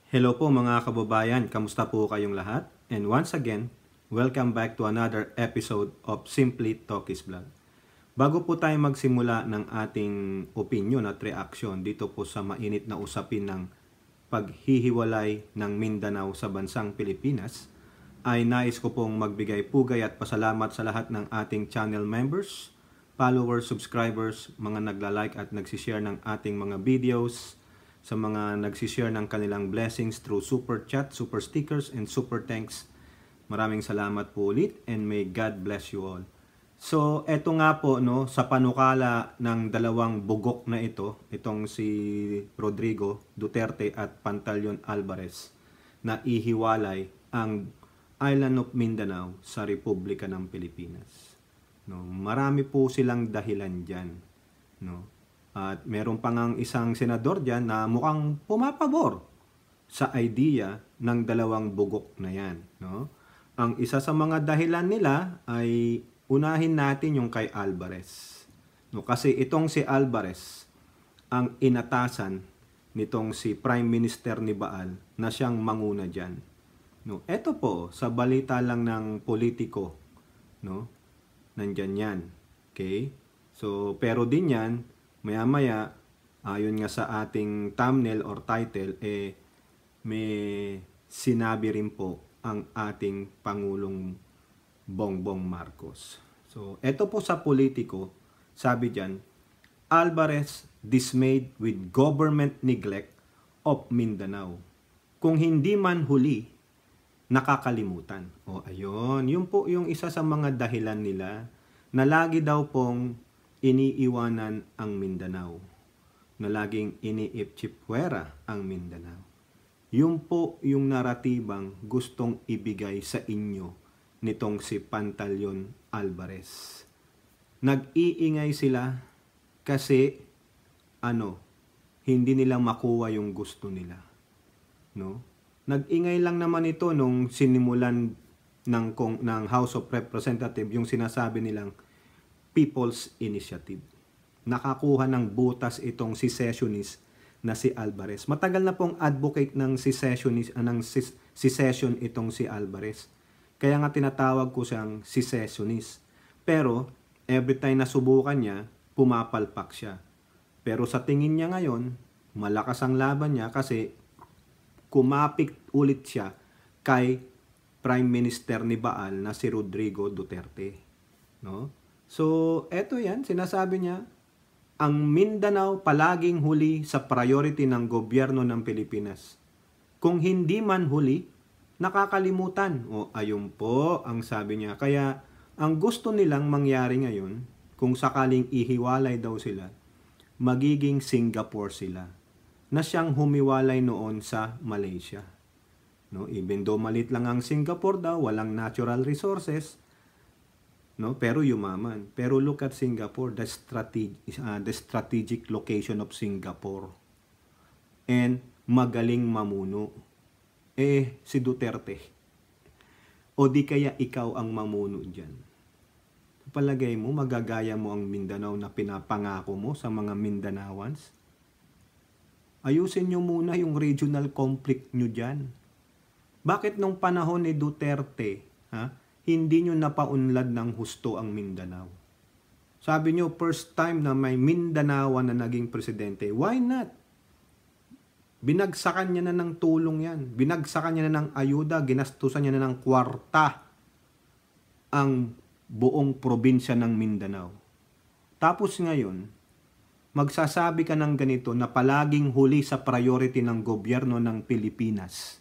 Hello po mga kababayan, kamusta po kayong lahat? And once again, welcome back to another episode of Simply Talkies Vlog. Bago po tayo magsimula ng ating opinion at reaction dito po sa mainit na usapin ng paghihiwalay ng Mindanao sa bansang Pilipinas, ay nais ko pong magbigay pugay at pasalamat sa lahat ng ating channel members, followers, subscribers, mga nagla-like at nagsishare ng ating mga videos, sa mga nagsishare ng kanilang blessings through super chat, super stickers, and super thanks. Maraming salamat po ulit and may God bless you all. So, eto nga po, no, sa panukala ng dalawang bugok na ito, itong si Rodrigo Duterte at Pantaleon Alvarez, na ihiwalay ang Island of Mindanao sa Republika ng Pilipinas. No, marami po silang dahilan dyan. No? At meron pa ngang isang senador dyan na mukhang pumapabor sa idea ng dalawang bugok na yan. No? Ang isa sa mga dahilan nila ay unahin natin yung kay Alvarez. No? Kasi itong si Alvarez ang inatasan nitong si Prime Minister ni Baal na siyang manguna dyan. No? Ito po, sa balita lang ng politiko, no? Nandyan yan. Okay? So, pero din yan, maya-maya, ayon nga sa ating thumbnail or title, may sinabi rin po ang ating Pangulong Bongbong Marcos. So, eto po sa politiko, sabi dyan, Alvarez dismayed with government neglect of Mindanao. Kung hindi man huli, nakakalimutan. O ayun, yun po yung isa sa mga dahilan nila na lagi daw pong iniiwanan ang Mindanao, na laging iniipchipwera ang Mindanao. Yun po yung naratibang gustong ibigay sa inyo nitong si Pantaleon Alvarez. Nag-iingay sila kasi hindi nila makuha yung gusto nila. No? Nag-ingay lang naman ito nung sinimulan ng House of Representatives yung sinasabi nilang People's Initiative. Nakakuha ng butas itong secessionist na si Alvarez. Matagal na pong advocate ng secession itong si Alvarez. Kaya nga tinatawag ko siyang secessionist. Pero every time na subukan niya, pumapalpak siya. Pero sa tingin niya ngayon, malakas ang laban niya kasi kumapit ulit siya kay Prime Minister ni Baal na si Rodrigo Duterte. No? So, eto yan, sinasabi niya, ang Mindanao palaging huli sa priority ng gobyerno ng Pilipinas. Kung hindi man huli, nakakalimutan. O ayun po ang sabi niya. Kaya, ang gusto nilang mangyari ngayon, kung sakaling ihiwalay daw sila, magiging Singapore sila, na siyang humiwalay noon sa Malaysia. No? Even though malit lang ang Singapore daw, walang natural resources, no, pero yumaman. Pero look at Singapore, the strategic location of Singapore. And magaling mamuno. Si Duterte. O di kaya ikaw ang mamuno dyan. Palagay mo, magagaya mo ang Mindanao na pinapangako mo sa mga Mindanaoans? Ayusin nyo muna yung regional conflict nyo dyan. Bakit nung panahon ni Duterte, hindi nyo napaunlad ng husto ang Mindanao? Sabi nyo, first time na may Mindanaoan na naging presidente. Why not? Binagsakan niya na ng tulong yan. Binagsakan niya na ng ayuda. Ginastusan niya na ng kwarta ang buong probinsya ng Mindanao. Tapos ngayon, magsasabi ka ng ganito na palaging huli sa priority ng gobyerno ng Pilipinas.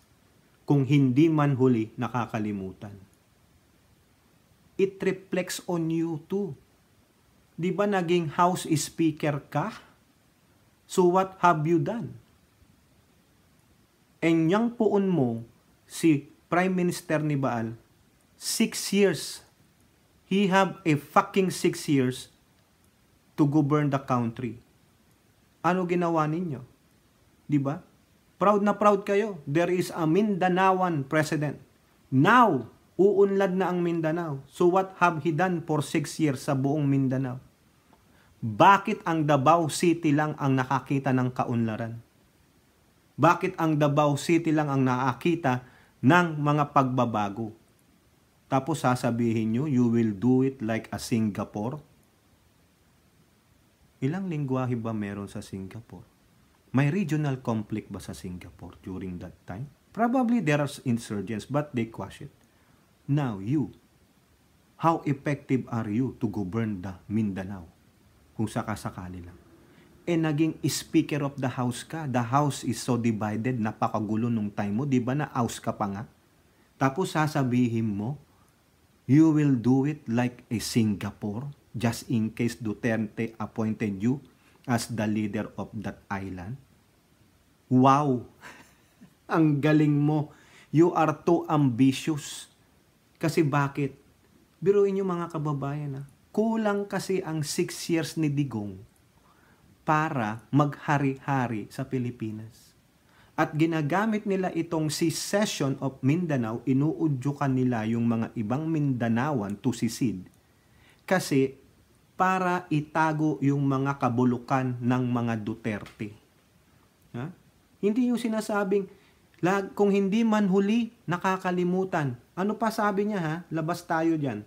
Kung hindi man huli, nakakalimutan. It reflects on you too. Di ba naging House Speaker ka? So what have you done? And yang poon mo, si Prime Minister ni Baal, 6 years. He have a fucking 6 years to govern the country. Ano ginawa ninyo? Di ba? Proud na proud kayo. There is a Mindanaoan president. Now, uunlad na ang Mindanao. So what have he done for 6 years sa buong Mindanao? Bakit ang Davao City lang ang nakakita ng kaunlaran? Bakit ang Davao City lang ang nakakita ng mga pagbabago? Tapos sasabihin nyo, you will do it like a Singapore? Ilang lingwahe ba meron sa Singapore? May regional conflict ba sa Singapore during that time? Probably there are insurgents, but they quash it. Now, you, how effective are you to govern the Mindanao? Kung sakasakali lang. Naging Speaker of the House ka. The House is so divided, napakagulo nung time mo. Di ba na-house ka pa nga? Tapos sasabihin mo, you will do it like a Singapore just in case Duterte appointed you as the leader of that island. Wow! Ang galing mo. You are too ambitious. Kasi bakit? Biruin nyo mga kababayan, kulang kasi ang 6 years ni Digong para maghari-hari sa Pilipinas. At ginagamit nila itong secession of Mindanao, inuudyukan nila yung mga ibang Mindanaoan to secede. Kasi para itago yung mga kabulukan ng mga Duterte. Ha? Hindi yung sinasabing, kung hindi man huli, nakakalimutan. Ano pa sabi niya ha? Labas tayo dyan.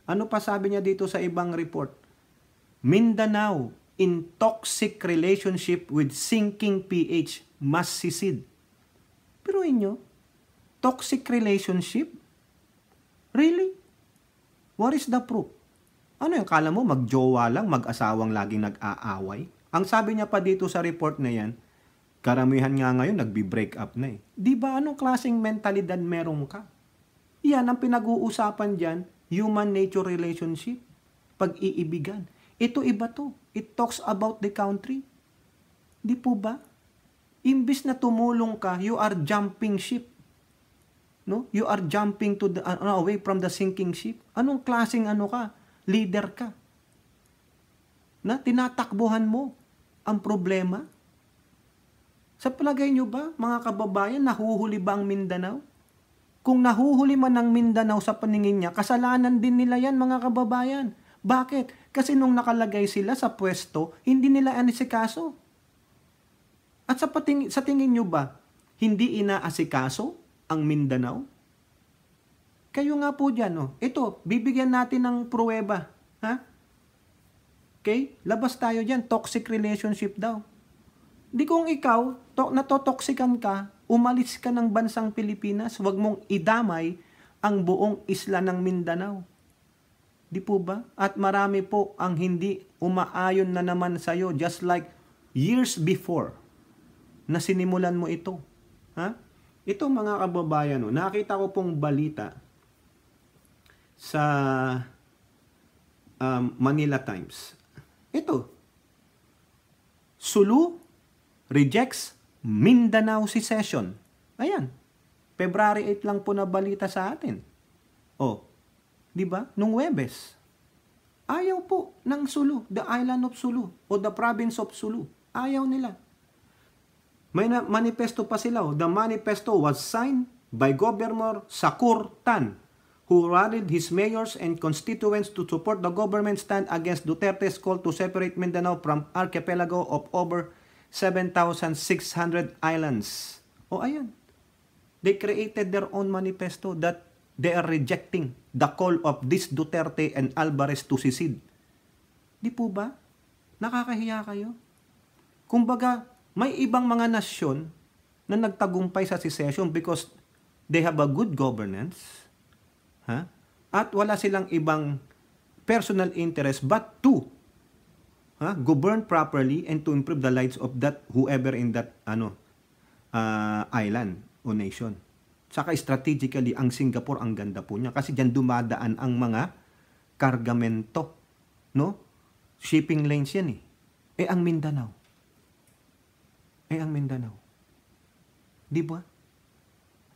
Ano pa sabi niya dito sa ibang report? Mindanao in toxic relationship with sinking PH must secede. Pero inyo, toxic relationship? Really? What is the proof? Ano yung kala mo, magjowa lang, mag-asawang laging nag-aaway? Ang sabi niya pa dito sa report na yan, karamihan nga ngayon, nagbi-break up na eh. Di ba anong klaseng mentalidad meron ka? Yan ang pinag-uusapan dyan, human nature relationship, pag-iibigan. Ito iba to. It talks about the country. Di po ba? Imbis na tumulong ka, you are jumping ship. No? You are jumping to the away from the sinking ship. Anong klaseng ka? Leader ka. Na tinatakbuhan mo ang problema? Sa palagay nyo ba, mga kababayan, nahuhuli ba ang Mindanao? Kung nahuhuli man ang Mindanao sa paningin niya, kasalanan din nila yan, mga kababayan. Bakit? Kasi nung nakalagay sila sa pwesto, hindi nila anisikaso. At sa tingin nyo ba, hindi inaasikaso ang Mindanao? Kayo nga po dyan, ito, bibigyan natin ng pruweba. Ha? Okay? Labas tayo dyan, toxic relationship daw. Di kung ikaw, natotoksikan ka, umalis ka ng bansang Pilipinas, huwag mong idamay ang buong isla ng Mindanao. Di po ba? At marami po ang hindi umaayon na naman sa'yo just like years before na sinimulan mo ito. Ha? Ito mga kababayan, nakita ko pong balita sa Manila Times. Ito, Sulu rejects Mindanao secession. Ayan, February 8 lang po na balita sa atin. Di ba? Nung Huwebes. Ayaw po ng Sulu, the island of Sulu, o the province of Sulu. Ayaw nila. May manifesto pa sila. The manifesto was signed by Governor Sakur Tan, who rallied his mayors and constituents to support the government stand against Duterte's call to separate Mindanao from archipelago of over 7,600 islands. Ayan. They created their own manifesto that they are rejecting the call of this Duterte and Alvarez to secede. Di po ba? Nakakahiya kayo. Kumbaga, may ibang mga nasyon na nagtagumpay sa secession because they have a good governance, at wala silang ibang personal interest but to govern properly and to improve the lives of that whoever in that island o nation. Saka strategically, ang Singapore, ang ganda po niya. Kasi dyan dumadaan ang mga kargamento. No? Shipping lanes yan eh. Ang Mindanao. Di ba?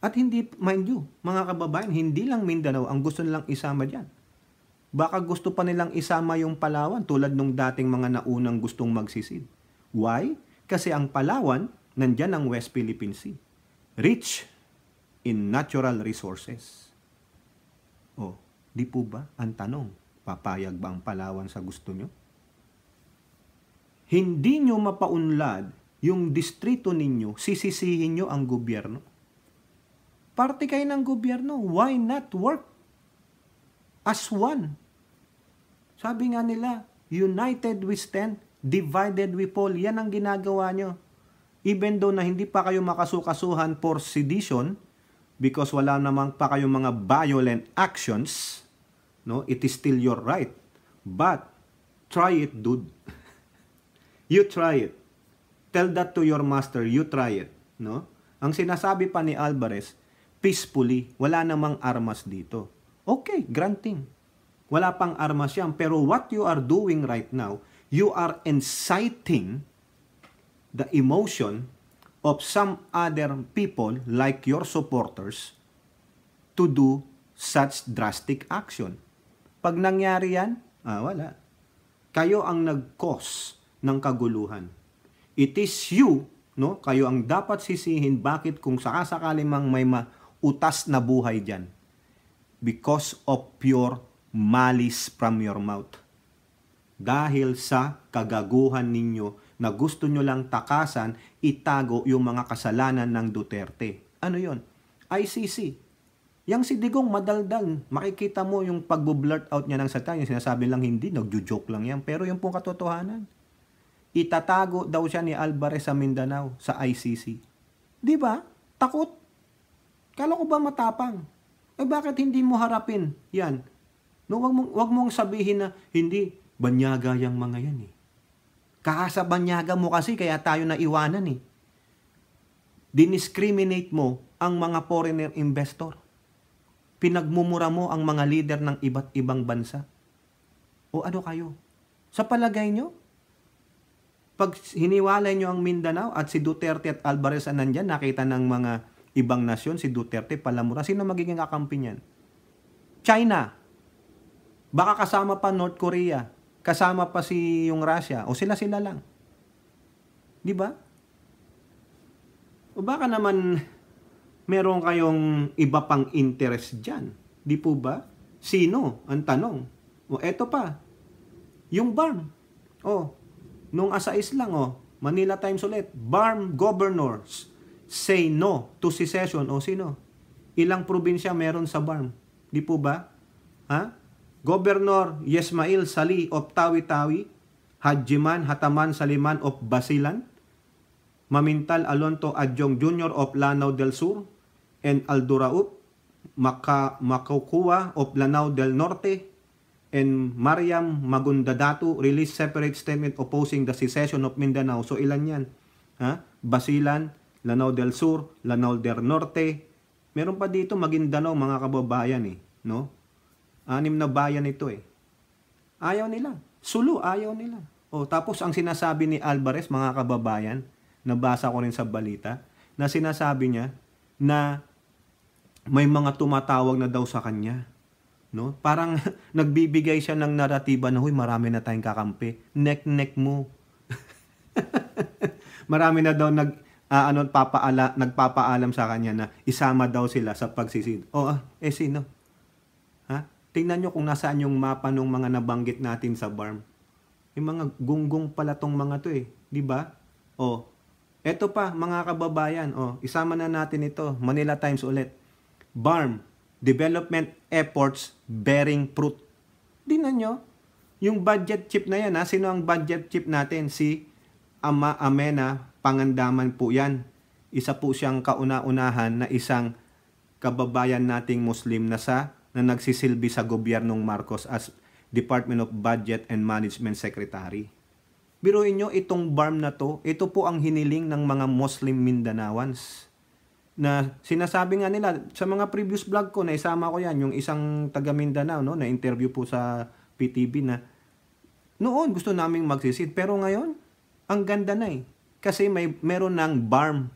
At hindi, mind you, mga kababayan, hindi lang Mindanao ang gusto nilang isama dyan. Baka gusto pa nilang isama yung Palawan tulad nung dating mga naunang gustong magsisid. Why? Kasi ang Palawan, nandyan ang West Philippine Sea. Rich in natural resources. Di po ba? Ang tanong, papayag ba ang Palawan sa gusto nyo? Hindi nyo mapaunlad yung distrito ninyo, sisisihin nyo ang gobyerno. Parte kayo ng gobyerno. Why not work as one? Sabi nga nila, united we stand, divided we fall. Yan ang ginagawa nyo. Even though na hindi pa kayo makasukasuhan for sedition, because wala namang pa kayong mga violent actions, no, it is still your right. But, try it, dude. You try it. Tell that to your master, you try it. No? Ang sinasabi pa ni Alvarez, peacefully, wala namang armas dito. Okay, granting. Wala pang armas yan. Pero what you are doing right now, you are inciting the emotion of some other people like your supporters to do such drastic action. Pag nangyari yan, wala. Kayo ang nag-cause ng kaguluhan. It is you, no? Kayo ang dapat sisihin bakit kung sakasakali mang may utas na buhay dyan. Because of pure malice from your mouth. Dahil sa kagaguhan ninyo na gusto nyo lang takasan, itago yung mga kasalanan ng Duterte. Ano yon? ICC. Yang si Digong madaldal. Makikita mo yung pag-blurt out niya ng salita. Yung sinasabi lang hindi, nagjo-joke lang yan. Pero yung pong katotohanan. Itatago daw siya ni Alvarez sa Mindanao, sa ICC. Di ba? Takot. Kala ko ba matapang? Bakit hindi mo harapin yan? No, wag mong sabihin na hindi, banyaga yang mga yan eh. Kaasa banyaga mo kasi kaya tayo naiwanan eh. Diniscriminate mo ang mga foreigner investor. Pinagmumura mo ang mga leader ng iba't ibang bansa. O ano kayo? Sa palagay nyo, pag hiniwalay nyo ang Mindanao at si Duterte at Alvarez nandyan, nakita ng mga ibang nasyon, si Duterte palamura, sino magiging kakampi niyan? China. Baka kasama pa North Korea. Kasama pa si yung Russia. O sila-sila lang. Di ba? O baka naman meron kayong iba pang interest dyan. Di po ba? Sino? Ang tanong. O eto pa. Yung BARM. O, nung asais lang Manila Times ulit. BARM governors say no to secession. O sino? Ilang probinsya meron sa BARM? Di po ba? Ha? Governor Yesmail Sali of Tawi-Tawi, Hadjiman Hataman Saliman of Basilan, Mamintal Alonto Adjong Jr. of Lanao del Sur, and Alduraup Makukua of Lanao del Norte, and Mariam Magundadatu released separate statement opposing the secession of Mindanao. So ilan yan? Ha? Basilan, Lanao del Sur, Lanao del Norte. Meron pa dito Maguindanao, mga kababayan eh. No? 6 na bayan ito eh. Ayaw nila. Sulu, ayaw nila. Tapos ang sinasabi ni Alvarez, mga kababayan, nabasa ko rin sa balita, na sinasabi niya na may mga tumatawag na daw sa kanya. No? Parang nagbibigay siya ng naratiba na, huy, marami na tayong kakampi. Nek-nek mo. Marami na daw nagpapaalam sa kanya na isama daw sila sa pagsisid. Sino? Ha? Tingnan nyo kung nasaan yung mapa ng mga nabanggit natin sa BARM. Yung mga gunggong pala tong mga to eh. Di ba? Eto pa, mga kababayan. Isama na natin ito. Manila Times ulit. BARM, development efforts bearing fruit. Tingnan nyo. Yung budget chip na yan, sino ang budget chip natin? Si Amena Pangandaman po yan. Isa po siyang kauna-unahan na isang kababayan nating Muslim na nagsisilbi sa gobyernong Marcos as Department of Budget and Management Secretary. Biruin nyo, itong BARM na to, ito po ang hiniling ng mga Muslim Mindanaoans. Na sinasabi nga nila, sa mga previous vlog ko, naisama ko yan, yung isang taga Mindanao, no, na interview po sa PTV na, noon gusto naming magsisid, pero ngayon, ang ganda na eh. Kasi meron ng BARM.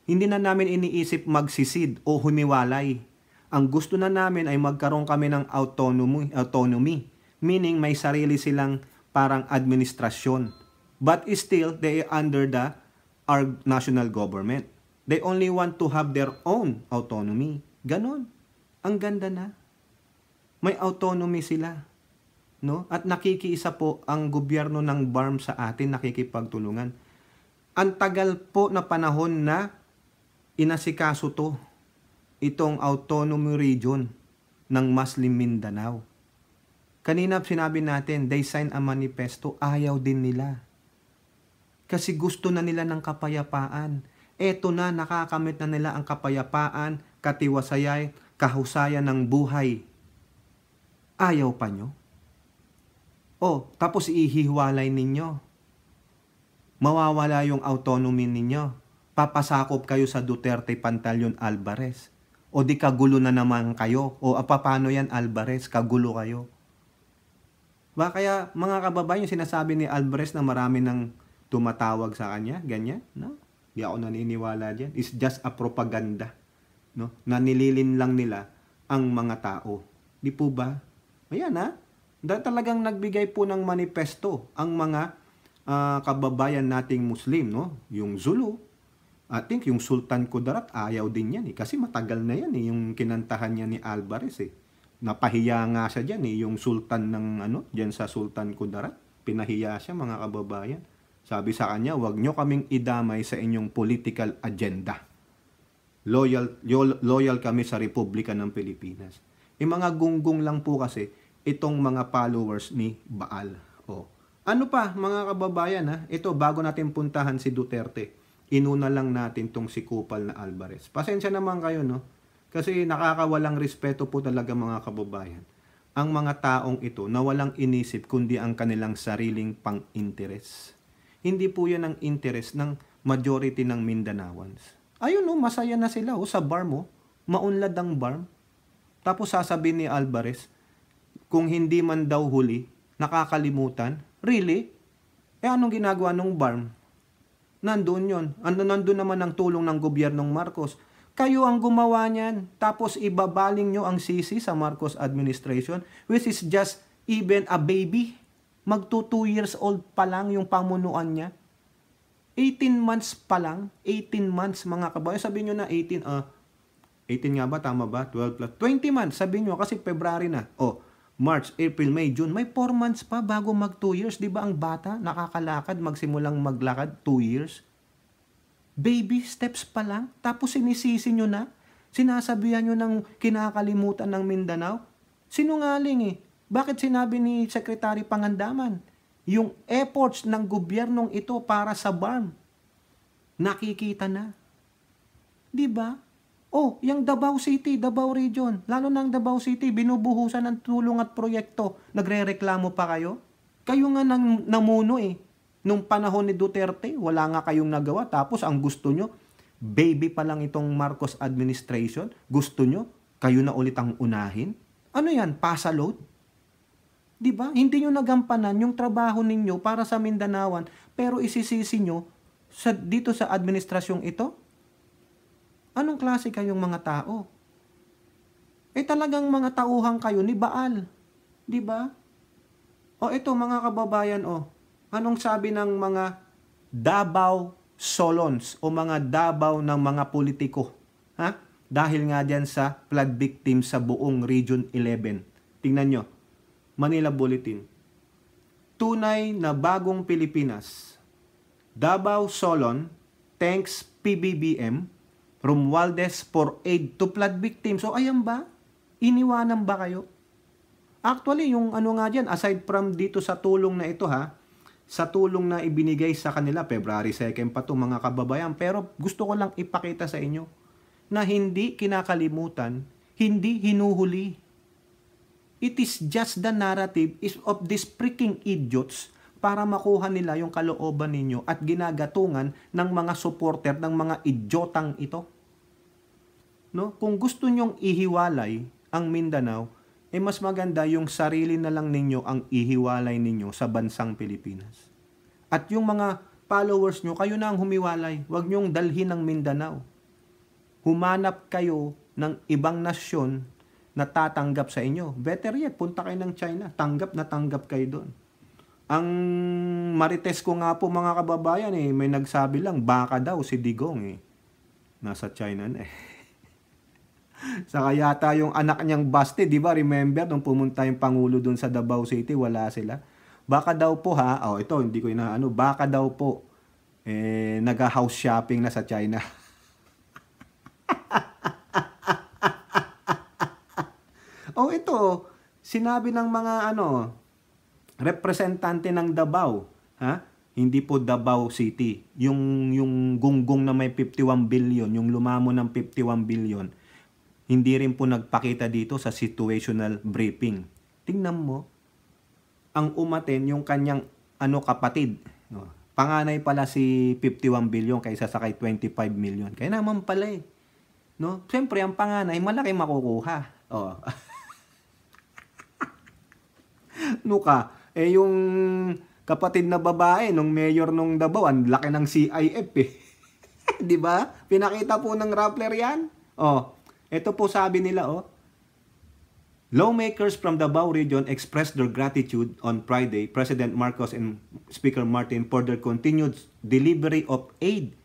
Hindi na namin iniisip magsisid o humiwalay. Ang gusto na namin ay magkaroon kami ng autonomy. Meaning may sarili silang parang administrasyon. But still, they are under our national government. They only want to have their own autonomy. Ganon. Ang ganda na. May autonomy sila. No? At nakikiisa po ang gobyerno ng BARM sa atin, nakikipagtulungan. Ang tagal po na panahon na inasikaso to, itong autonomy region ng Muslim Mindanao. Kanina sinabi natin, they signed a manifesto, ayaw din nila. Kasi gusto na nila ng kapayapaan. Eto na, nakakamit na nila ang kapayapaan, katiwasay, kahusayan ng buhay. Ayaw pa nyo? Tapos ihiwalay ninyo. Mawawala yung autonomy ninyo. Papasakop kayo sa Duterte Pantaleon Alvarez. O di kagulo na naman kayo. O paano yan Alvarez? Kagulo kayo. Kaya mga kababayan, yung sinasabi ni Alvarez na marami nang tumatawag sa kanya, ganyan, no? Di ako naniniwala dyan. It's just a propaganda, no? Na nililin lang nila ang mga tao. Di po ba? Ayan ha. Talagang nagbigay po ng manifesto ang mga kababayan nating Muslim, no? Yung Zulu, I think yung Sultan Kudarat, ayaw din yan eh. Kasi matagal na yan eh, yung kinantahan niya ni Alvarez eh. Napahiya nga siya dyan eh, yung sultan ng dyan sa Sultan Kudarat. Pinahiya siya mga kababayan. Sabi sa kanya, wag nyo kaming idamay sa inyong political agenda. Loyal kami sa Republika ng Pilipinas. Mga gunggong lang po kasi itong mga followers ni Baal. Ano pa mga kababayan ha? Ito, bago natin puntahan si Duterte, inuna lang natin tong si Kupal na Alvarez. Pasensya naman kayo, no? Kasi nakakawalang respeto po talaga mga kababayan. Ang mga taong ito na walang inisip kundi ang kanilang sariling pang-interes. Hindi po yan ang interes ng majority ng Mindanaoans. Ayun masaya na sila sa bar mo. Maunlad ang bar. Tapos sasabihin ni Alvarez, kung hindi man daw huli, nakakalimutan. Really? Anong ginagawa ng bar? Nandun yun. Nandun naman ang tulong ng gobyernong Marcos. Kayo ang gumawa niyan, tapos ibabaling nyo ang sisi sa Marcos administration, which is just even a baby. Magto 2 years old pa lang yung pamunuan niya. 18 months pa lang, 18 months mga kabayan. Sabihin nyo na 18 nga ba? Tama ba? 12 plus 20 months, sabihin nyo kasi February na. March, April, May, June, may 4 months pa bago mag 2 years. Di ba ang bata nakakalakad, magsimulang maglakad 2 years? Baby steps pa lang, tapos sinisisi nyo na, sinasabihan nyo ng kinakalimutan ng Mindanao. Sinungaling eh. Bakit sinabi ni Secretary Pangandaman? Yung efforts ng gobyernong ito para sa BARM, nakikita na. Diba? Yung Davao City, Davao Region, lalo na ang Davao City, binubuhusan ng tulong at proyekto. Nagre-reklamo pa kayo? Kayo nga namuno eh. Nung panahon ni Duterte, wala nga kayong nagawa. Tapos ang gusto nyo, baby pa lang itong Marcos administration. Gusto nyo, kayo na ulit ang unahin. Ano yan? Pasalode? Diba? Hindi nyo nagampanan yung trabaho ninyo para sa Mindanaoan, pero isisisi nyo dito sa administrasyong ito? Anong klase kayong mga tao? Talagang mga tauhan kayo ni Baal. Diba? Ito mga kababayan, anong sabi ng mga Davao Solons o mga Davao ng mga politiko? Dahil nga diyan sa flood victims sa buong Region 11. Tingnan nyo. Manila Bulletin. Tunay na bagong Pilipinas. Davao Solon thanks PBBM Romualdez for aid to flood victims. Ayan ba? Iniwanan ba kayo? Actually, yung nga dyan, aside from dito sa tulong na ito sa tulong na ibinigay sa kanila, February 2nd pa to mga kababayan, pero gusto ko lang ipakita sa inyo na hindi kinakalimutan, hindi hinuhuli. It is just the narrative of these freaking idiots para makuha nila yung kalooban ninyo at ginagatungan ng mga supporter ng mga idiotang ito. No? Kung gusto nyong ihiwalay ang Mindanao, mas maganda yung sarili na lang ninyo ang ihiwalay ninyo sa bansang Pilipinas. At yung mga followers nyo, kayo na ang humiwalay. Huwag nyong dalhin ng Mindanao. Humanap kayo ng ibang nasyon na tatanggap sa inyo. Better yet, punta kayo ng China. Tanggap na tanggap kayo doon. Ang marites ko nga po mga kababayan, may nagsabi lang, baka daw si Digong nasa China na Saka yata yung anak niyang Baste, di ba? Remember, nung pumunta yung Pangulo dun sa Davao City, wala sila. Baka daw po ito, hindi ko baka daw po Nag-house shopping na sa China. Ito, sinabi ng mga representante ng Davao, ha? Hindi po Davao City. Yung gunggong na may 51 billion, yung lumamo ng 51 billion, hindi rin po nagpakita dito sa situational briefing. Tingnan mo, ang umaten yung kanyang kapatid. No? Panganay pala si 51 billion kaysa sa kay 25 million. Kaya naman pala eh. No? Siyempre, ang panganay, malaki makukuha. Nuka, yung kapatid na babae nung mayor nung Davao, ang laki ng CIF eh. 'Di ba? Pinakita po ng Rappler 'yan. Ito po sabi nila Lawmakers from Davao region expressed their gratitude on Friday, President Marcos and Speaker Martin, for their continued delivery of aid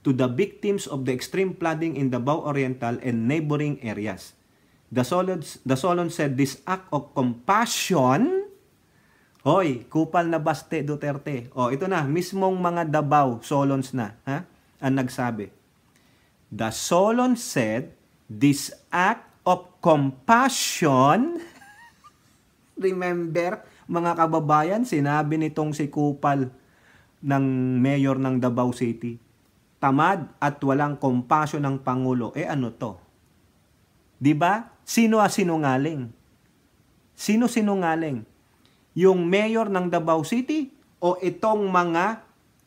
to the victims of the extreme flooding in Davao Oriental and neighboring areas. The Solon said this act of compassion, hoy, kupal na Baste Duterte. Ito na, mismong mga Davao Solons na, ang nagsabi. The Solon said this act of compassion, remember, mga kababayan, sinabi nitong si kupal ng mayor ng Davao City, tamad at walang compassion ng Pangulo. Ano to? 'Di ba? Sino sinungaling? Sino sinungaling? Yung mayor ng Davao City o itong mga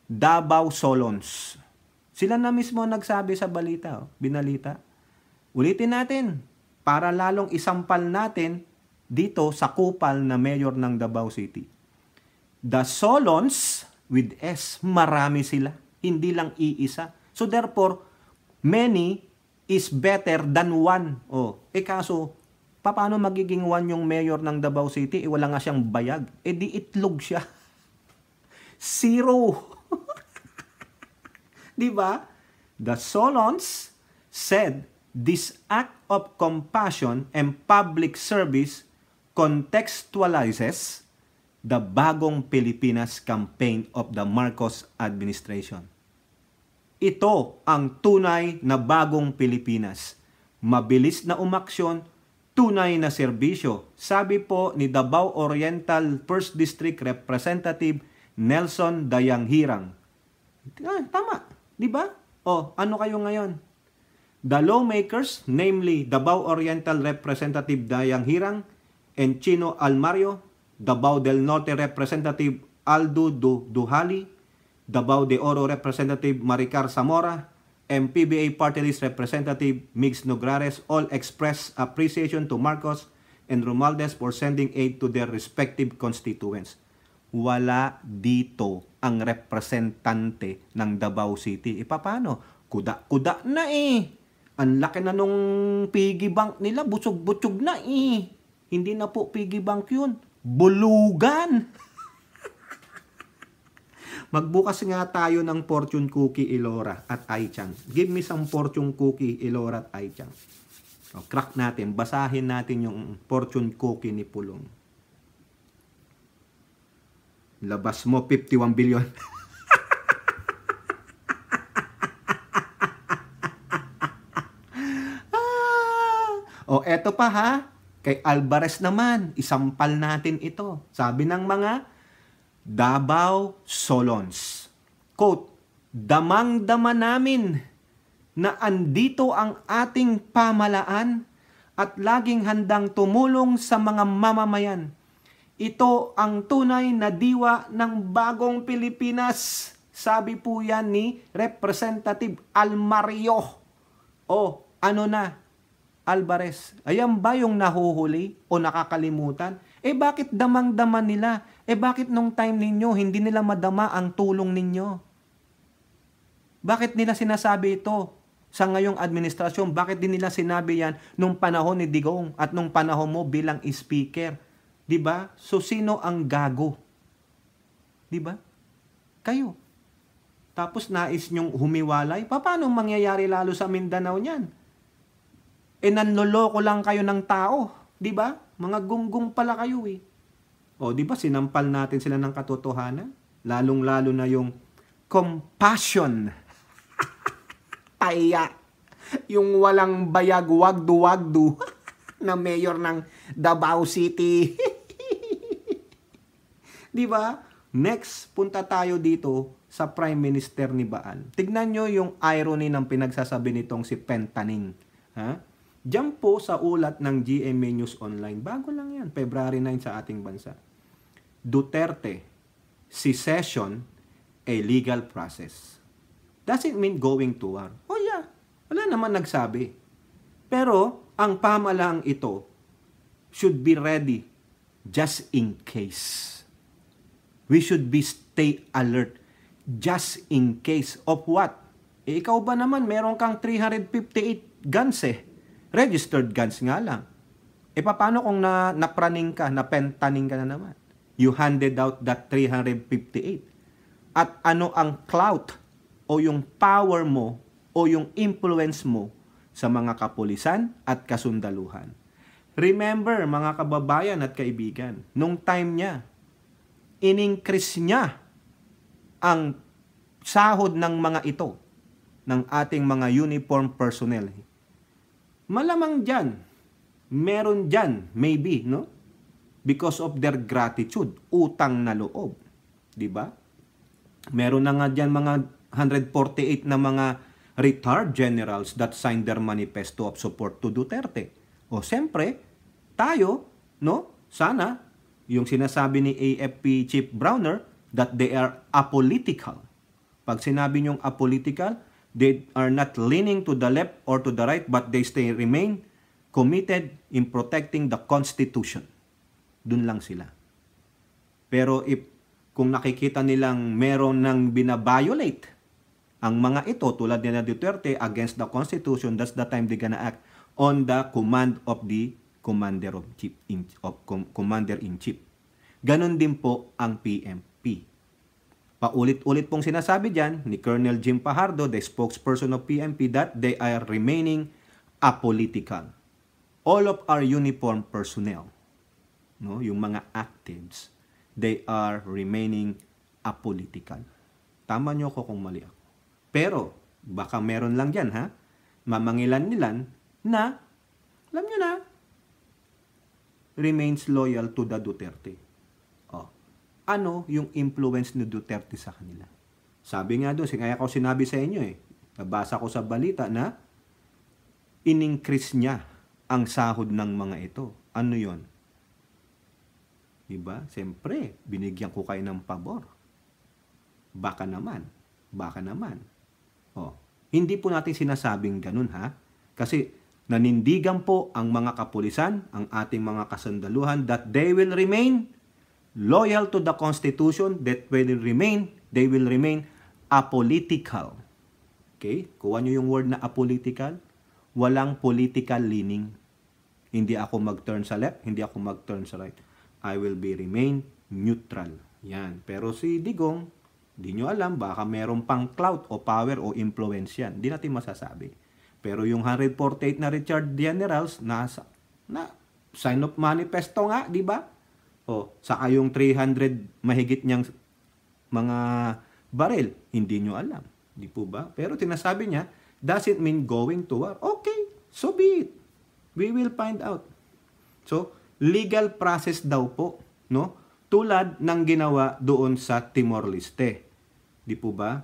Davao Solons? Sila na mismo nagsabi sa balita, binalita. Ulitin natin para lalong isampal natin dito sa kupal na mayor ng Davao City. The Solons with S, marami sila, hindi lang iisa. So therefore, many is better than one. Kaso, paano magiging one yung mayor ng Davao City? Wala nga siyang bayag. Di itlog siya. Zero. Diba? The Solons said, this act of compassion and public service contextualizes the Bagong Pilipinas campaign of the Marcos administration. Ito ang tunay na bagong Pilipinas. Mabilis na umaksyon, tunay na serbisyo. Sabi po ni Davao Oriental 1st District Representative Nelson Dayanghirang. Tama, di ba? Ano kayo ngayon? The lawmakers, namely Davao Oriental Representative Dayanghirang and Chino Almario, Davao del Norte Representative Aldo Duhali, Davao de Oro Representative Maricar Zamora, and PBA Party List Representative Migs Nograres all express appreciation to Marcos and Romualdez for sending aid to their respective constituents. Wala dito ang representante ng Davao City. Paano? Kuda-kuda na eh. Ang laki na nung piggy bank nila, butsog-butsog na eh. Hindi na po piggy bank yun. Bulugan! Magbukas nga tayo ng fortune cookie Ilora at Aichang. Give me some fortune cookie Ilora at Aichang. Crack natin, basahin natin yung fortune cookie ni Pulong. Labas mo 51 billion. Eto pa ha. Kay Alvarez naman, isampal natin ito. Sabi ng mga Davao Solons. Quote, damang-dama namin na andito ang ating pamalaan at laging handang tumulong sa mga mamamayan. Ito ang tunay na diwa ng bagong Pilipinas. Sabi po yan ni Representative Almario. Ano na? Alvarez. Ayan ba yung nahuhuli o nakakalimutan? Bakit damang-dama nila? Bakit nung time ninyo, hindi nila madama ang tulong ninyo? Bakit nila sinasabi ito sa ngayong administrasyon? Bakit din nila sinabi yan nung panahon ni Digong at nung panahon mo bilang speaker? Diba? So, sino ang gago? Diba? Kayo. Tapos nais nyong humiwalay? Paano mangyayari lalo sa Mindanao niyan? Nanloloko lang kayo ng tao. Diba? Mga gunggong pala kayo eh. Diba? Sinampal natin sila ng katotohanan. Lalong-lalo na yung compassion. Paya. Yung walang bayag, wagdu-wagdu na mayor ng Davao City. Di ba? Next, punta tayo dito sa Prime Minister ni Baal. Tignan nyo yung irony ng pinagsasabi nitong si Pentaning. Ha? Diyan po sa ulat ng GMA News Online. Bago lang yan, February 9 sa ating bansa. Duterte, secession, a legal process. Does it mean going to war? Oh yeah, wala naman nagsabi. Pero, ang pamalaang ito should be ready just in case. We should be stay alert just in case of what? Ikaw ba naman, meron kang 358 guns Registered guns nga lang. Paano kung napraning ka, napentaning ka na naman? You handed out that 358. At ano ang clout o yung power mo o yung influence mo sa mga kapulisan at kasundaluhan? Remember, mga kababayan at kaibigan, nung time niya, in-increase niya ang sahod ng mga ito, ng ating mga uniform personnel. Malamang dyan, meron dyan, maybe, no? Because of their gratitude, utang na loob. Diba? Meron na nga dyan mga 148 na mga retired generals that signed their manifesto of support to Duterte. O siyempre, tayo, no? Sana, yung sinasabi ni AFP Chief Browner that they are apolitical. Pag sinabi niyong apolitical, they are not leaning to the left or to the right, but they remain committed in protecting the Constitution. Dun lang sila. Pero kung nakikita nilang meron nang binabiolate ang mga ito, tulad ni Duterte, against the Constitution, that's the time they're gonna act on the command of the Commander-in-Chief. Ganon din po ang PNP. Paulit-ulit pong sinasabi dyan ni Colonel Jim Fajardo, the spokesperson of PNP, that they are remaining apolitical. All of our uniform personnel, no, yung mga actives, they are remaining apolitical. Tama nyo ko kung mali ako. Pero, baka meron lang dyan, ha? Mamangilan-nilan na, alam nyo na, remains loyal to the Duterte. Ano yung influence ni Duterte sa kanila? Sabi nga doon, kaya ko sinabi sa inyo nabasa ko sa balita na in-increase niya ang sahod ng mga ito. Ano yon? Diba? Siyempre, binigyan ko kayo ng pabor. Baka naman. Hindi po natin sinasabing ganun, ha? Kasi nanindigan po ang mga kapulisan, ang ating mga kasandaluhan, that they will remain loyal to the Constitution, that they will remain apolitical. Okay? Kuha nyo yung word na apolitical. Walang political leaning. Hindi ako mag-turn sa left, hindi ako mag-turn sa right. I will remain neutral. Yan. Pero si Digong, di nyo alam, baka meron pang clout o power o influence yan. Hindi natin masasabi. Pero yung 148 na Richard Generals, na sign of manifesto nga, di ba? Saka yung 300 mahigit niyang mga baril, hindi nyo alam. Di po ba? Pero tinasabi niya, does it mean going to war? Okay, so be it. We will find out. So, legal process daw po, no? Tulad ng ginawa doon sa Timor-Leste. Di po ba?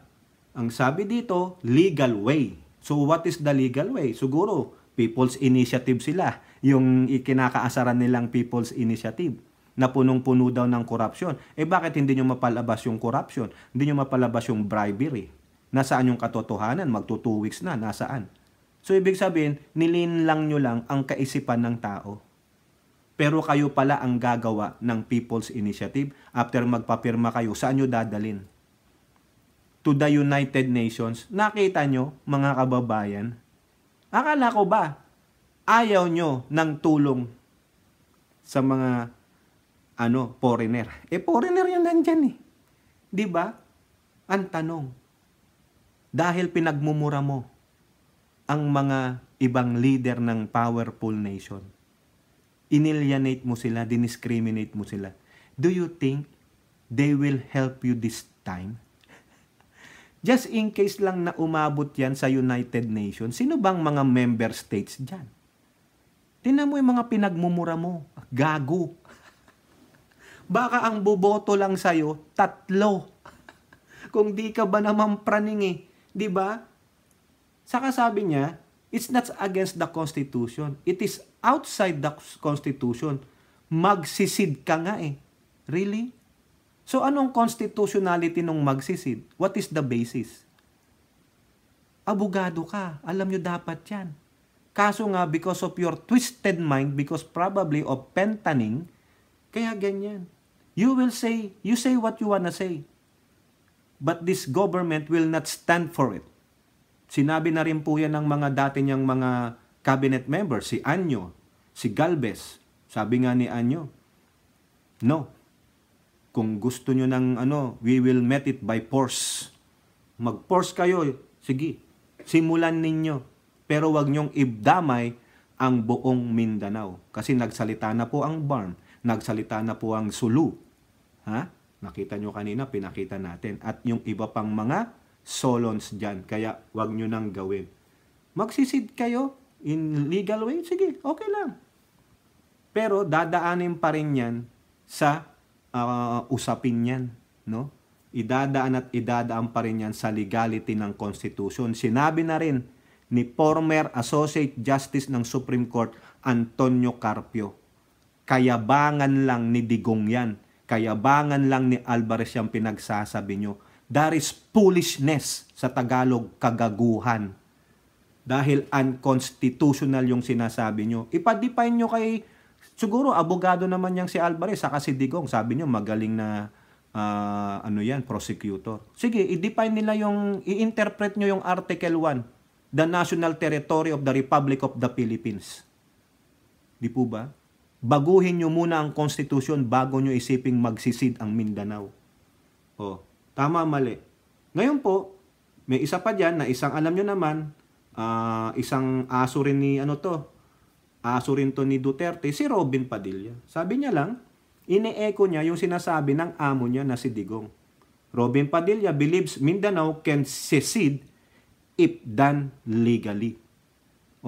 Ang sabi dito, legal way. So, what is the legal way? Siguro, People's Initiative sila. Yung ikinakaasaran nilang People's Initiative na punong-puno daw ng korupsyon. Bakit hindi nyo mapalabas yung korupsyon? Hindi nyo mapalabas yung bribery? Nasaan yung katotohanan? Magto 2 weeks na. Nasaan? So, ibig sabihin, nilin lang nyo lang ang kaisipan ng tao. Pero kayo pala ang gagawa ng People's Initiative. After magpapirma kayo, saan nyo dadalin? To the United Nations. Nakita nyo, mga kababayan? Akala ko ba, ayaw nyo ng tulong sa mga foreigner. Foreigner yan nandyan Di ba? Ang tanong, dahil pinagmumura mo ang mga ibang leader ng powerful nation, inalienate mo sila, diniscriminate mo sila, do you think they will help you this time? Just in case lang na umabot yan sa United Nations, sino bang mga member states dyan? Tingnan mo yung mga pinagmumura mo. Gago. Baka ang boboto lang sa'yo, 3. Kung di ka ba naman praning eh. Di ba? Saka sabi niya, it's not against the Constitution. It is outside the Constitution. Magsisid ka nga eh. Really? So anong constitutionality nung magsisid? What is the basis? Abogado ka. Alam nyo dapat yan. Kaso nga, because of your twisted mind, because probably of pentaning, kaya ganyan. You say what you wanna say. But this government will not stand for it. Sinabi na rin po yan ng mga dati niyang mga cabinet members, si Anyo, si Galvez. Sabi nga ni Anyo, no. Kung gusto nyo ng we will meet it by force. Mag-force kayo, sige, simulan ninyo. Pero wag nyong ibdamay ang buong Mindanao. Kasi nagsalita na po ang BARM, nagsalita na po ang Sulu. Ha? Nakita nyo kanina, pinakita natin. At yung iba pang mga solons dyan. Kaya wag nyo nang gawin. Magsisid kayo in legal way, sige, okay lang. Pero dadaanin pa rin yan sa usapin yan, no? Idadaan pa rin yan sa legality ng Constitution. Sinabi na rin ni former Associate Justice ng Supreme Court, Antonio Carpio, kayabangan lang ni Digong yan. Kayabangan lang ni Alvarez yung pinagsasabi nyo. That is foolishness, sa Tagalog, kagaguhan. Dahil unconstitutional yung sinasabi nyo. Ipa-define nyo kay siguro, abogado naman yang si Alvarez, saka si Digong, sabi nyo, magaling na, prosecutor. Sige, i-define nila i-interpret nyo yung Article 1, the national territory of the Republic of the Philippines. Di po ba? Baguhin nyo muna ang Constitution bago nyo isiping magsisid ang Mindanao. O, tama, mali. Ngayon po, may isa pa dyan na isang, alam nyo naman, isang aso rin ni, aso rin to ni Duterte, si Robin Padilla. Sabi niya lang, ine-echo niya yung sinasabi ng amo niya na si Digong. Robin Padilla believes Mindanao can secede if done legally.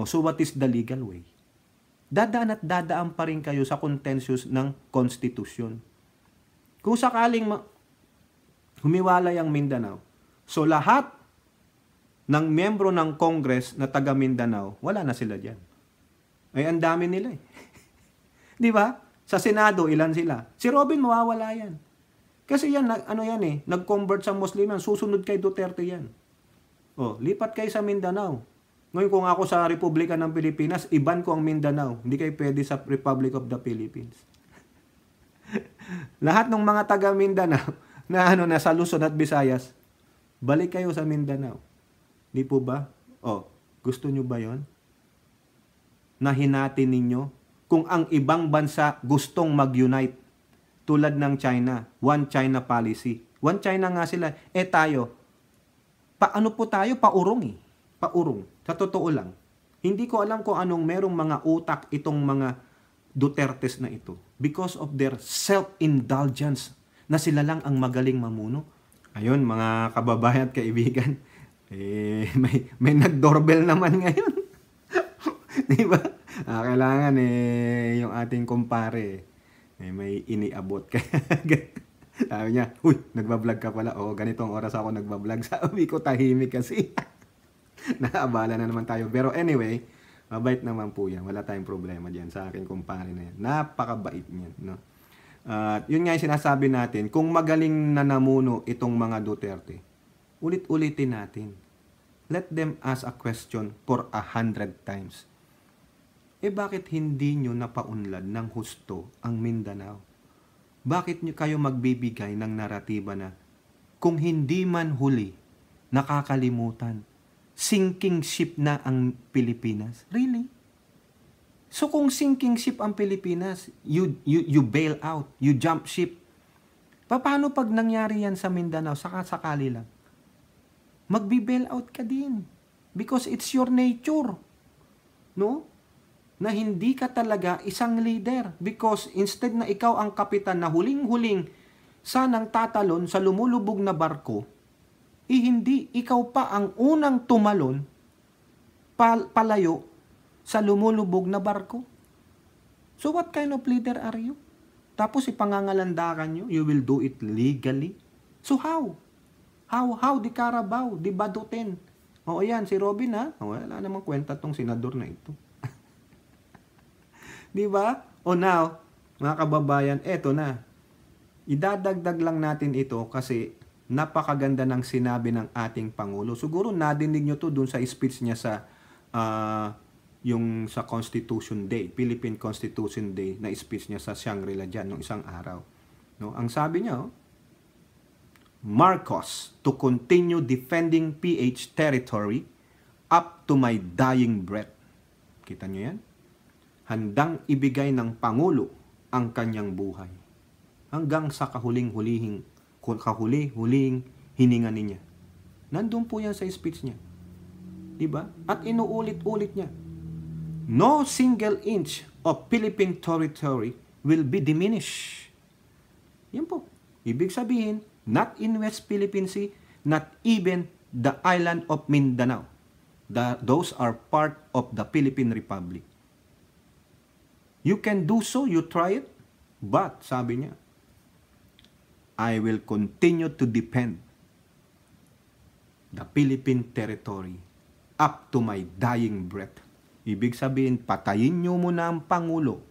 So what is the legal way? Dadaan at dadaan pa rin kayo sa contentious ng Constitution. Kung sakaling humiwalay ang Mindanao, so lahat ng membro ng Congress na taga Mindanao, wala na sila dyan. Ay, ang dami nila eh. Di ba? Sa Senado, ilan sila? Si Robin, mawawala yan. Kasi yan, nag-convert sa Muslim yan. Susunod kay Duterte yan. Lipat kayo sa Mindanao. Ngayon, kung ako sa Republika ng Pilipinas, iban ko ang Mindanao. Hindi kayo pwede sa Republic of the Philippines. Lahat ng mga taga Mindanao na sa Luzon at Visayas, balik kayo sa Mindanao. Di po ba? Gusto nyo ba yon? Na hinatin ninyo kung ang ibang bansa gustong mag-unite tulad ng China, one China policy. One China nga sila. Tayo, paano po tayo? Paurong eh. Paurong. Sa totoo lang. Hindi ko alam kung anong merong mga utak itong mga Dutertes na ito. Because of their self-indulgence na sila lang ang magaling mamuno. Ayun, mga kababayan at kaibigan. May nag-doorbell naman ngayon. Di ba? Kailangan yung ating kumpare may iniabot. Sabi niya, uy, nagbablog ka pala. Ganitong oras ako nagbablog. Sabi ko, tahimik kasi. Naabala na naman tayo. Pero anyway, mabait naman po yan. Wala tayong problema dyan sa aking kumpare na yan. Napakabait niyan. No? Yun nga yung sinasabi natin, kung magaling na namuno itong mga Duterte, ulit-ulitin natin. Let them ask a question for 100 times. Bakit hindi nyo napaunlad ng husto ang Mindanao? Bakit nyo kayo magbibigay ng naratiba na kung hindi man huli, nakakalimutan, sinking ship na ang Pilipinas? Really? So kung sinking ship ang Pilipinas, you bail out, you jump ship. Paano pag nangyari yan sa Mindanao, sakali lang? Magbi-bail out ka din. Because it's your nature. No? Na hindi ka talaga isang leader. Because instead na ikaw ang kapitan na huling-huling sanang tatalon sa lumulubog na barko, hindi, ikaw pa ang unang tumalon palayo sa lumulubog na barko. So what kind of leader are you? Tapos ipangangalandakan nyo, you will do it legally. So how? How di Carabao, di Badutin? O ayan, si Robin ha, wala namang kwenta tong senador na ito. Di ba? O now, mga kababayan, eto na. Idadagdag lang natin ito kasi napakaganda ng sinabi ng ating Pangulo. Siguro nadinig nyo to dun sa speech niya sa yung sa Constitution Day, Philippine Constitution Day na speech niya sa Shangri-La dyan nung isang araw. No? Ang sabi niya, Marcos to continue defending PH territory up to my dying breath. Kita niyo yan? Handang ibigay ng Pangulo ang kanyang buhay. Hanggang sa kahuli-huling hininga niya. Nandun po yan sa speech niya. Diba? At inuulit-ulit niya. No single inch of Philippine territory will be diminished. Yan po. Ibig sabihin, not in West Philippine Sea, not even the island of Mindanao. Those are part of the Philippine Republic. You can do so, you try it, but, sabi niya, I will continue to defend the Philippine territory up to my dying breath. Ibig sabihin, patayin nyo muna ang Pangulo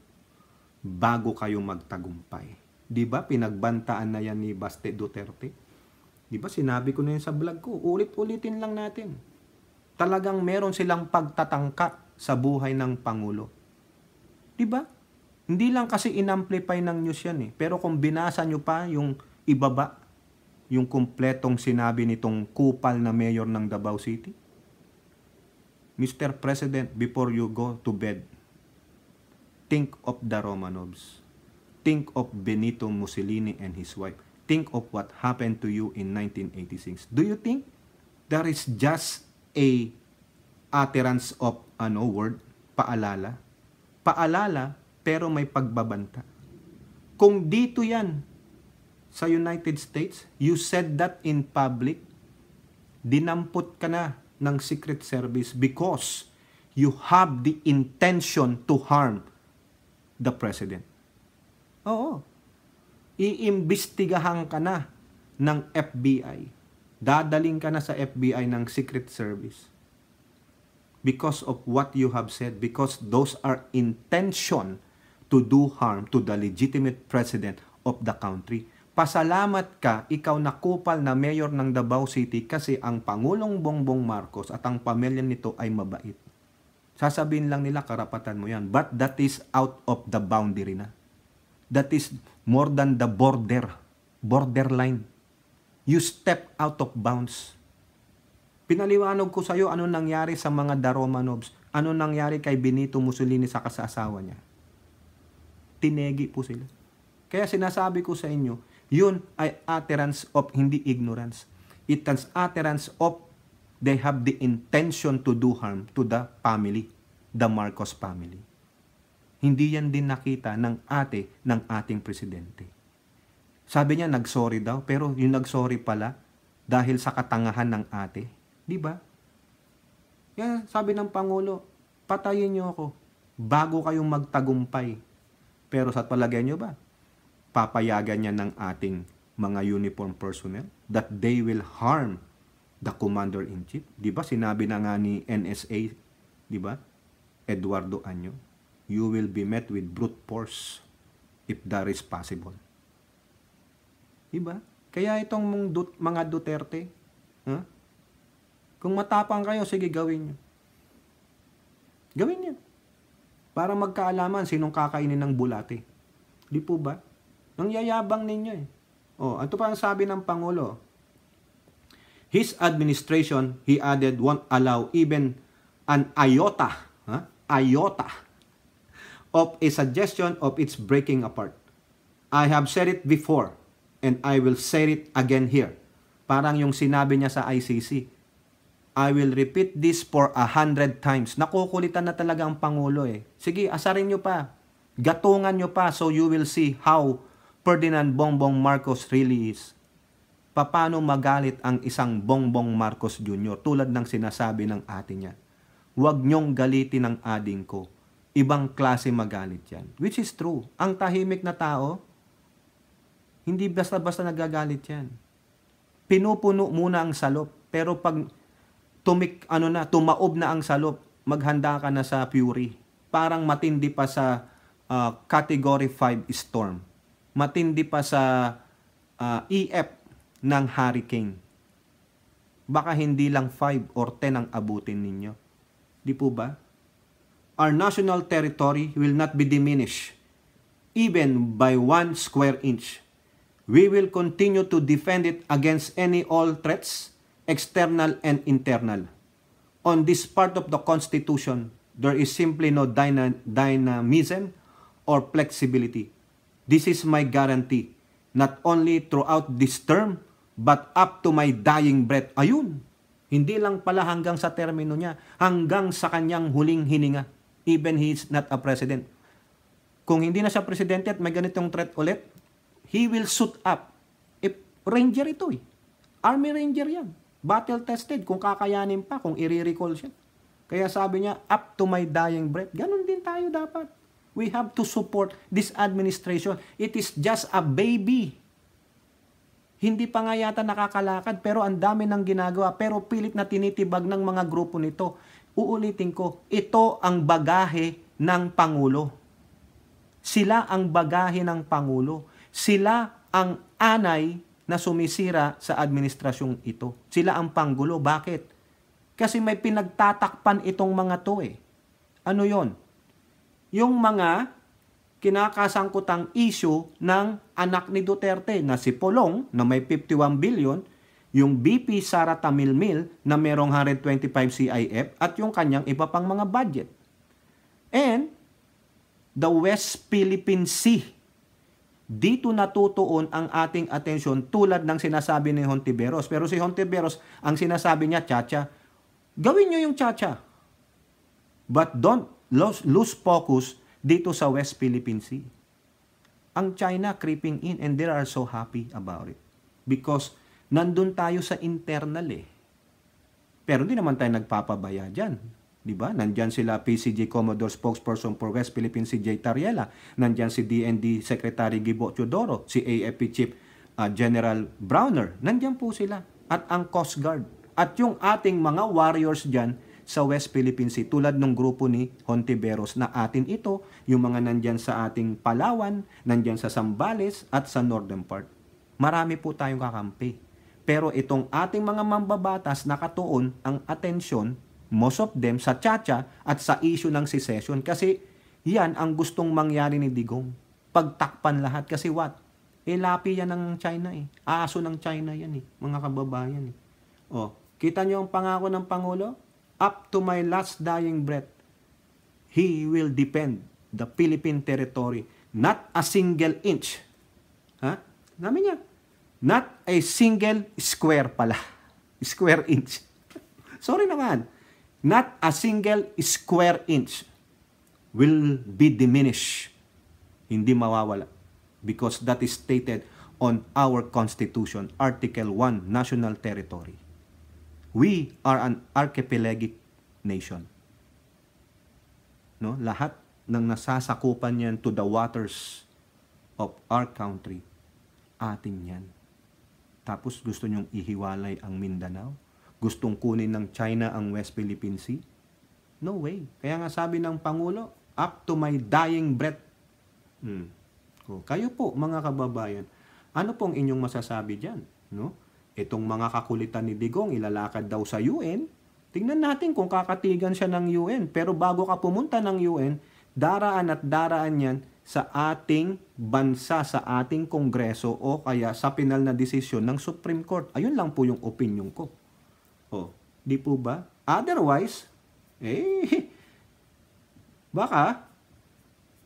bago kayo magtagumpay. Di ba? Pinagbantaan na yan ni Baste Duterte. Di ba? Sinabi ko na yan sa vlog ko. Ulit-ulitin lang natin. Talagang meron silang pagtatangka sa buhay ng Pangulo. Di ba? Hindi lang kasi inamplify ng news yan eh. Pero kung binasa nyo pa yung ibaba, yung kumpletong sinabi nitong kupal na mayor ng Davao City, Mr. President, before you go to bed, think of the Romanovs. Think of Benito Mussolini and his wife. Think of what happened to you in 1986. Do you think there is just a utterance of word, paalala? Paalala, pero may pagbabanta. Kung dito yan, sa United States, you said that in public, dinampot ka na ng Secret Service because you have the intention to harm the President. Oo. Iimbestigahan ka na ng FBI. Dadaling ka na sa FBI ng Secret Service. Because of what you have said. Because those are intention to do harm to the legitimate President of the country. Pasalamat ka, ikaw na kupal na mayor ng Davao City kasi ang Pangulong Bongbong Marcos at ang pamilya nito ay mabait. Sasabihin lang nila, karapatan mo yan. But that is out of the boundary na. That is more than the borderline. You step out of bounds. Pinaliwanag ko sa iyo ano nangyari sa mga Daromanovs, ano nangyari kay Benito Mussolini sa kasasawa niya. Tinegi po sila. Kaya sinasabi ko sa inyo, yun ay utterance of hindi ignorance. It is utterance of they have the intention to do harm to the family, the Marcos family. Hindi yan din nakita ng ate ng ating presidente. Sabi niya nagsorry daw, pero yung nagsorry pala dahil sa katangahan ng ate. Di ba? Yan, sabi ng Pangulo, patayin niyo ako bago kayong magtagumpay. Pero sa palagay niyo ba, papayagan niya ng ating mga uniform personnel that they will harm the Commander-in-Chief? Di ba? Sinabi na nga ni NSA, di ba? Eduardo Anyo, you will be met with brute force if that is possible. Di ba? Kaya itong mga Duterte, kung matapang kayo, sige gawin nyo. Gawin nyo. Para magkaalaman sinong kakainin ng bulate. Di po ba? Ang yayabang ninyo eh. Ito pa ang sabi ng Pangulo. His administration, he added, won't allow even an iota of a suggestion of its breaking apart. I have said it before and I will say it again here. Parang yung sinabi niya sa ICC. I will repeat this for 100 times. Nakukulitan na talaga ang Pangulo eh. Sige, asarin nyo pa. Gatungan nyo pa so you will see how Ferdinand Bongbong Marcos really is. paano magalit ang isang Bongbong Marcos Jr. tulad ng sinasabi ng ate niya. Huwag niyong galitin ang ading ko. Ibang klase magalit yan. Which is true. Ang tahimik na tao, hindi basta-basta nagagalit yan. Pinupuno muna ang salop. Pero pag tumaob na ang salop, maghanda ka na sa fury. Parang matindi pa sa Category 5 storm. Matindi pa sa EF ng hurricane. Baka hindi lang 5 or 10 ang abutin ninyo. Di po ba? Our national territory will not be diminished even by 1 square inch. We will continue to defend it against any all threats, external and internal. On this part of the Constitution, there is simply no dynamism or flexibility. This is my guarantee, not only throughout this term, but up to my dying breath. Ayun, hindi lang pala hanggang sa termino niya, hanggang sa kanyang huling hininga. Even he is not a president. Kung hindi na siya presidente at may ganitong threat ulit, he will suit up. Ranger ito eh. Army Ranger yan. Battle tested, kung kakayanin pa, kung i-recall siya. Kaya sabi niya, up to my dying breath. Ganon din tayo dapat. We have to support this administration. It is just a baby. Hindi pa nga yata nakakalakad, pero ang dami ng ginagawa, pero pilit na tinitibag ng mga grupo nito. Uulitin ko, ito ang bagahe ng Pangulo. Sila ang bagahe ng Pangulo. Sila ang anay na sumisira sa administrasyong ito. Sila ang panggulo. Bakit? Kasi may pinagtatakpan itong mga to eh. Ano yon? Yung mga kinakasangkutang issue ng anak ni Duterte na si Polong na may 51 billion, yung BP Sara Tamilmil na merong 125 CIF at yung kanyang iba pang mga budget. And the West Philippine Sea. Dito natutuon ang ating atensyon tulad ng sinasabi ni Hontiveros. Pero si Hontiveros, ang sinasabi niya, Chacha, gawin nyo yung Chacha. But don't lose focus dito sa West Philippine Sea. Ang China creeping in and they are so happy about it. Because nandun tayo sa internal eh. Pero hindi naman tayo nagpapabaya dyan. Diba? Nandyan sila PCG Commodore Spokesperson for West Philippine Sea, Jay Tariela. Nandyan si DND Secretary Gibo Teodoro, si AFP Chief General Browner. Nandyan po sila. At ang Coast Guard. At yung ating mga warriors dyan sa West Philippine Sea, tulad ng grupo ni Hontiveros na atin ito, yung mga nandyan sa ating Palawan, nandyan sa Zambales at sa northern part. Marami po tayong kakampi. Pero itong ating mga mambabatas nakatuon ang atensyon, most of them sa Chacha at sa issue ng secession. Kasi yan ang gustong mangyari ni Digong. Pagtakpan lahat. Kasi what? Lapi yan ng China eh. Aso ng China yan eh. Mga kababayan eh. O, kita nyo ang pangako ng Pangulo? Up to my last dying breath, he will defend the Philippine territory. Not a single inch. Ha? Namin niya. Not a single square pala. Square inch. Sorry naman. Not a single square inch will be diminished. Hindi mawawala. Because that is stated on our Constitution, Article 1, National Territory. We are an archipelagic nation. No? Lahat ng nasasakupan yan to the waters of our country, atin yan. Tapos gusto nyong ihiwalay ang Mindanao? Gustong kunin ng China ang West Philippine Sea? No way. Kaya nga sabi ng Pangulo, up to my dying breath. Kayo po, mga kababayan, ano pong inyong masasabi dyan? No? Itong mga kakulitan ni Digong, ilalakad daw sa UN. Tingnan natin kung kakatigan siya ng UN. Pero bago ka pumunta ng UN, daraan at daraan yan sa ating bansa, sa ating kongreso o kaya sa pinal na desisyon ng Supreme Court. Ayun lang po yung opinion ko. O, di po ba? Otherwise, baka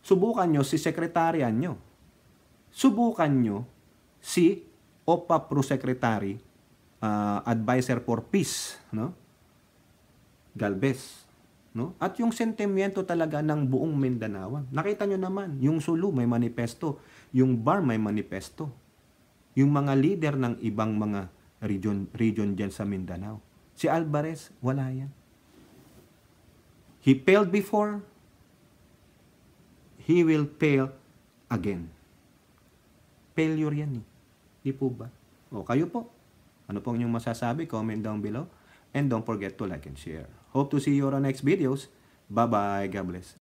subukan nyo si sekretarian nyo. Subukan nyo si OPA Pro Secretary, Advisor for Peace, no? Galvez, no? At yung sentimiento talaga ng buong Mindanao. Nakita nyo naman, yung Sulu may manifesto, yung Bar may manifesto. yung mga leader ng ibang mga region dyan sa Mindanao. Si Alvarez, wala yan. He failed before, he will fail again. Failure yan eh. Di po ba? O kayo po, ano pong inyong masasabi? Comment down below. And don't forget to like and share. Hope to see you on our next videos. Bye-bye. God bless.